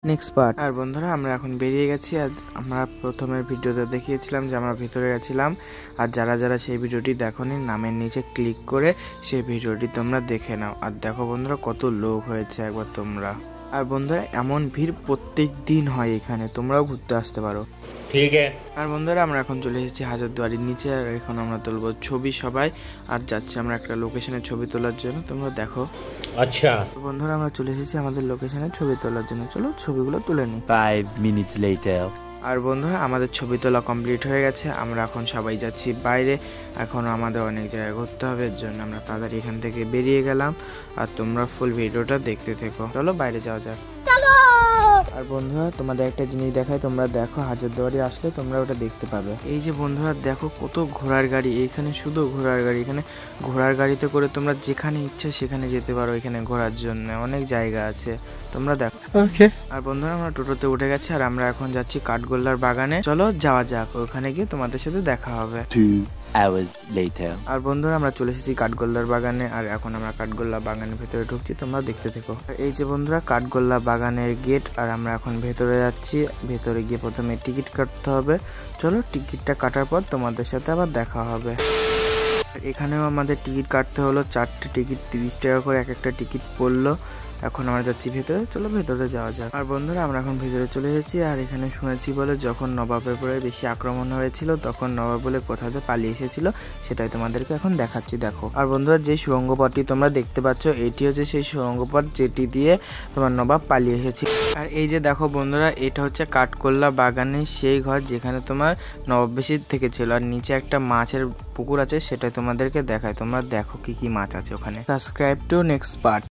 Next part. আর বন্ধুরা আমরা এখন বেরিয়ে গেছি। আর আমরা প্রথমের ভিডিওতে দেখিয়েছিলাম যে আমরা ভিতরে গেছিলাম। আর যারা যারা সেই ভিডিওটি দেখোনি নামের নিচে ক্লিক করে সেই ভিডিওটি তোমরা দেখে নাও। আর দেখো বন্ধুরা কত লোক হয়েছে একবার তোমরা। আর বন্ধুরা এমন ভিড় প্রত্যেক দিন হয় এখানে, তোমরাও ঘুরতে আসতে পারো। ঠিক আছে। আর বন্ধুরা আমরা এখন চলে এসেছি হাজারদুয়ারির নিচে। আর এখন আমরা তুলবো ছবি সবাই। আর যাচ্ছি আমরা একটা লোকেশনে ছবি তোলার জন্য, তোমরা দেখো। আচ্ছা বন্ধুরা আমরা চলে এসেছি আমাদের লোকেশনে ছবি তোলার জন্য, চলো ছবিগুলো তুলে নিই। 5 minutes later. আর বন্ধুরা আমাদের ছবি তোলা কমপ্লিট হয়ে গেছে। আমরা এখন সবাই যাচ্ছি বাইরে। এখন আমাদের অনেক জায়গায় ঘুরতে হবে, এর জন্য আমরা তাড়াতাড়ি এখান থেকে বেরিয়ে গেলাম। আর তোমরা ফুল ভিডিওটা দেখতে থেকো, চলো বাইরে যাওয়া যাক। আর বন্ধুরা তোমাদের একটা জিনিস দেখায়, তোমরা দেখো হাজারদুয়ারি আসলে তোমরা ওটা দেখতে পাবে। এই যে বন্ধুরা দেখো কত ঘোড়ার গাড়ি, এখানে শুধু ঘোড়ার গাড়ি। এখানে ঘোড়ার গাড়িতে করে তোমরা যেখানে ইচ্ছা সেখানে যেতে পারো। এখানে ঘোরার জন্য অনেক জায়গা আছে, তোমরা দেখো। ওকে। আর বন্ধুরা আমরা টোটোতে উঠে গেছি। আর আমরা এখন যাচ্ছি কাঠগোল্লার বাগানে, চলো যাওয়া যাক, ওখানে গিয়ে তোমাদের সাথে দেখা হবে। 2 hours later. আর বন্ধুরা আমরা চলে এসেছি কাঠগোল্লার বাগানে। আর এখন আমরা কাঠগোল্লা বাগানের ভেতরে ঢুকছি, তোমরা দেখতে থেকো। এই যে বন্ধুরা কাঠগোল্লা বাগানের গেট। আর আমরা এখন ভেতরে যাচ্ছি। ভেতরে গিয়ে প্রথমে টিকিট কাটতে হবে, চলো টিকিটটা কাটার পর তোমাদের সাথে আবার দেখা হবে। এখানেও আমাদের টিকিট কাটতে হলো, 4টে টিকিট 30 টাকা করে এক একটা টিকিট পড়লো। এখন আমরা যাচ্ছি ভেতরে, চলো ভেতরে যাওয়া যাক। আর বন্ধুরা আমরা এখন ভেতরে চলে এসেছি। আর এখানে শুনেছি বলে যখন নবাবের উপরে বেশি আক্রমণ হয়েছিল তখন নবাব বলে কোথাতে পালিয়ে এসেছিল, সেটাই তোমাদেরকে এখন দেখাচ্ছি, দেখো। আর বন্ধুরা যে সুড়ঙ্গ পথটি তোমরা দেখতে পাচ্ছ এটি হচ্ছে সেই সুড়ঙ্গ পথ যেটি দিয়ে তোমার নবাব পালিয়ে এসেছিল। আর এই যে দেখো বন্ধুরা এটা হচ্ছে কাঠগোল্লা বাগানের সেই ঘর যেখানে তোমার নবাব বেশি থেকেছিল। আর নিচে একটা মাছের পুকুর আছে, সেটাই তোমাদেরকে দেখায়, তোমরা দেখো কি কি মাছ আছে ওখানে। Subscribe to next part.